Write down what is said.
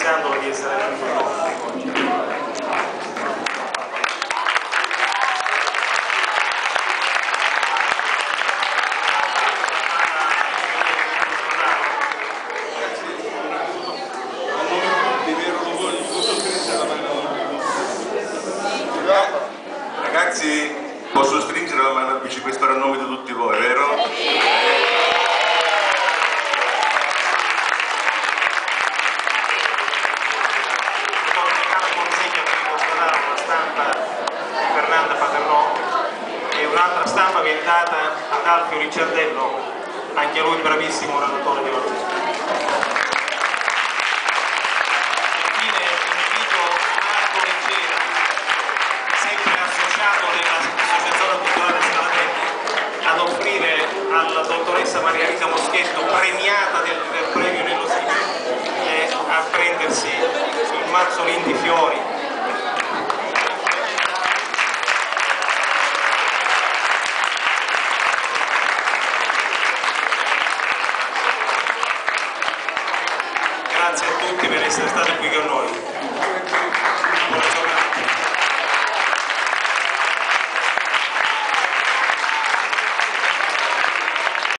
ringraziandolo di essere venuto oggi. Ragazzi, posso stringere la mano al vicequestore a nome di tutti voi, vero? Fernanda Paternò e un'altra stampa viene data ad Alfio Ricciardello, anche lui bravissimo oratore di oggi. Infine invito Marco Leggera, sempre associato dell'Associazione Culturale Scalabretta, ad offrire alla dottoressa Maria Rita Moschetto, premiata del premio nello stile, a prendersi il mazzolin di fiori. Grazie a tutti per essere stati qui con noi.